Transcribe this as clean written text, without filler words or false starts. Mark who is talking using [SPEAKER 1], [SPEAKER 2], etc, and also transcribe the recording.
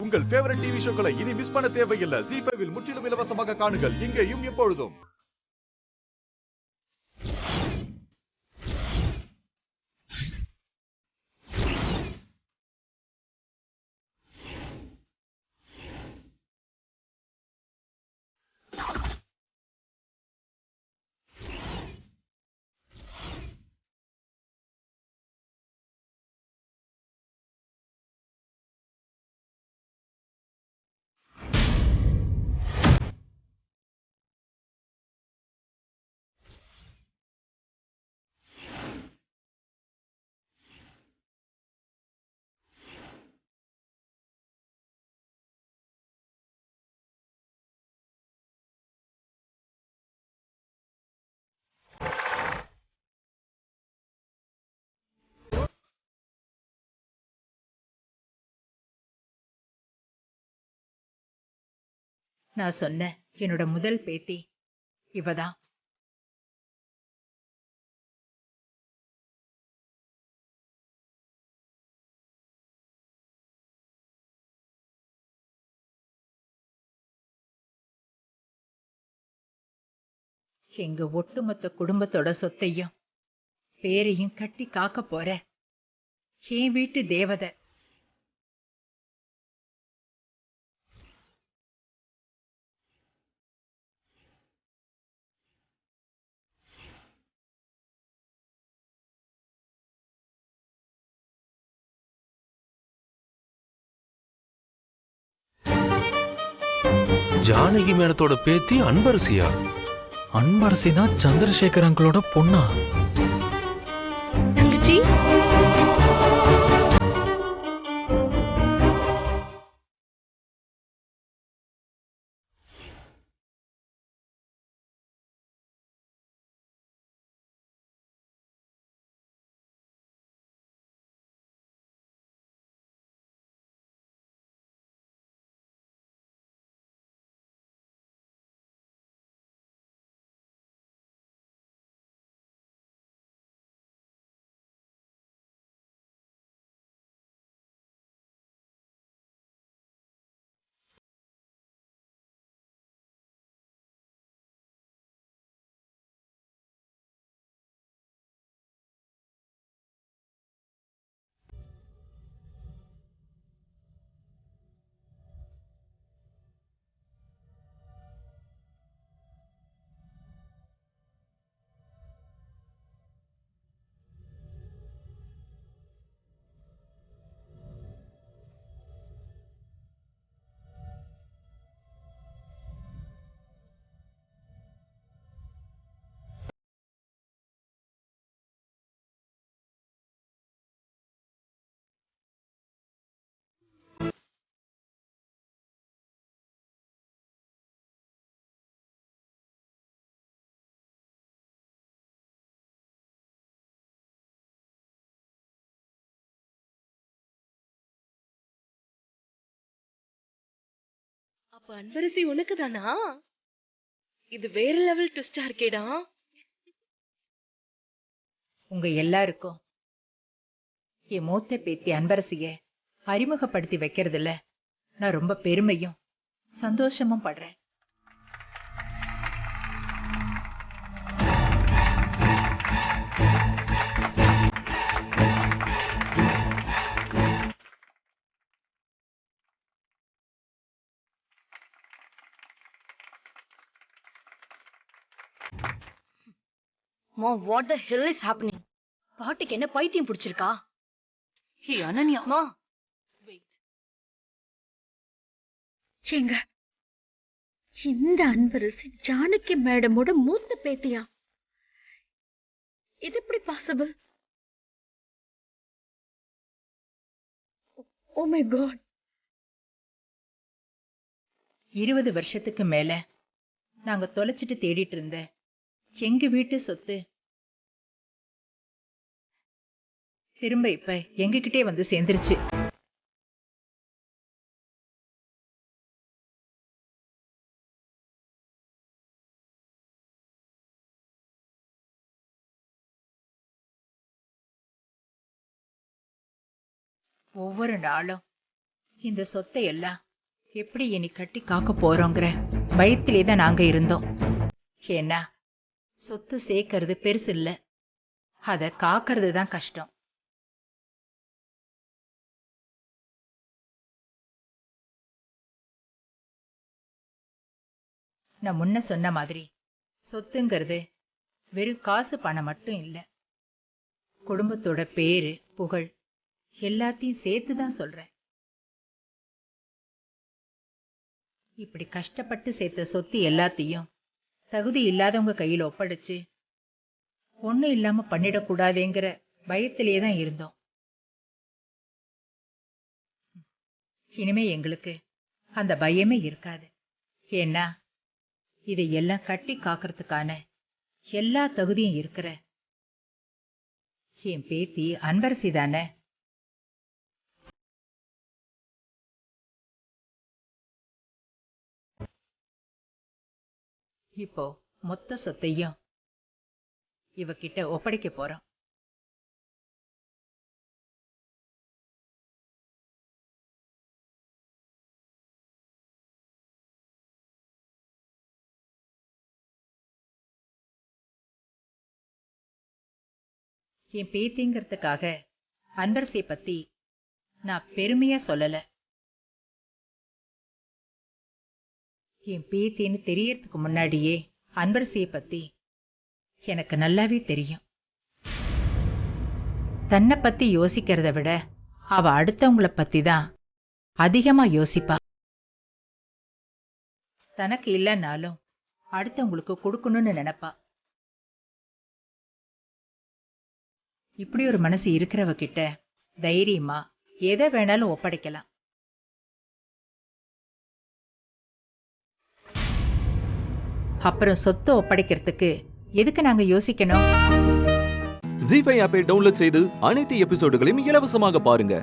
[SPEAKER 1] உங்கள் favourite TV ஷோக்களை இனி miss பண்ண தேவையில்லை. ஜீ5 இல் முற்றிலும் இலவசமாக காணுங்கள், இங்கேயும் எப்பொழுதும்.
[SPEAKER 2] நான் சொன்ன என்னோட முதல் பேத்தி இவதான். எங்க ஒட்டுமொத்த குடும்பத்தோட சொத்தையும் பேரையும் கட்டி காக்க போற என் வீட்டு தேவதை.
[SPEAKER 3] ஜானகி மேடத்தோட பேத்தி அன்பரசியா?
[SPEAKER 4] அன்பரசினா சந்திரசேகர் அங்கிளோட பொண்ணா?
[SPEAKER 5] தங்கச்சி, அப்ப அன்பரசி உனக்கு தானா? இது வேற லெவல் ட்விஸ்டா இருக்கேடா.
[SPEAKER 2] உங்க எல்லாருக்கும் என் மூத்த பேத்தி அன்பரசிய அறிமுகப்படுத்தி வைக்கிறதுல நான் ரொம்ப பெருமையும் சந்தோஷமும் படுறேன்.
[SPEAKER 5] Mom, what the hell is happening? பாட்டிக்கு என்ன பைத்தியம் பிடிச்சிருக்கா? ஹே அனன்யா, மா வெயிட்.
[SPEAKER 6] ஏங்க, இந்த அன்பரசி ஜானகி மேடமோட மூத்த பேத்தியா? இது எப்படி பாசிபிள்? Oh my God.
[SPEAKER 2] 20 வருஷத்துக்கு மேல நாங்க தொலைச்சிட்டு தேடிட்டு இருந்த எங்க வீட்டு சொத்து திரும்ப இப்ப எங்ககிட்டே வந்து சேர்ந்துருச்சு. ஒவ்வொரு நாளும் இந்த சொத்தை எல்லாம் எப்படி இனி கட்டி காக்க போறோங்கிற பயத்திலே தான் நாங்க இருந்தோம். ஏன்னா சொத்து சேர்க்கறது பெருசு இல்ல, அத காக்கிறது தான் கஷ்டம். நான் முன்ன சொன்ன மாதிரி சொத்துங்கிறது வெறும் காசு பணம் மட்டும் இல்ல, குடும்பத்தோட பேரு புகழ் எல்லாத்தையும் சேர்த்துதான் சொல்றேன். இப்படி கஷ்டப்பட்டு சேர்த்த சொத்து எல்லாத்தையும் தகுதி இல்லாதவங்க கையில ஒப்படைச்சு ஒண்ணும் இல்லாம பண்ணிடக்கூடாதுங்கிற பயத்திலேயே தான் இருந்தோம். இனிமே எங்களுக்கு அந்த பயமே இருக்காது. ஏன்னா இதை எல்லாம் கட்டி காக்கிறதுக்கான எல்லா தகுதியும் இருக்கிற என் பேத்தி அன்பரசி தானே. இப்போ மொத்த சொத்தையும் இவகிட்ட ஒப்படைக்க போறோம். என் பேத்திங்கிறதுக்காக அன்பரசியை பத்தி நான் பெருமையா சொல்லல. என் பேத்தின்னு தெரியறதுக்கு முன்னாடியே அன்பரசியை பத்தி எனக்கு நல்லாவே தெரியும். தன்னை பத்தி யோசிக்கிறத விட அவ அடுத்தவங்கள பத்தி தான் அதிகமா யோசிப்பா. தனக்கு இல்லைன்னாலும் அடுத்தவங்களுக்கு கொடுக்கணும்னு நினைப்பா. இப்படி ஒரு மனசு இருக்கிறவ கிட்ட தைரியமா எதை வேணாலும் ஒப்படைக்கலாம். அப்புறம் சொத்தை ஒப்படைக்கிறதுக்கு எதுக்கு நாங்க யோசிக்கணும்?
[SPEAKER 7] ஜீ5 ஆப்பை டவுன்லோட் செய்து அனைத்து எபிசோடுகளையும் இலவசமாக பாருங்க.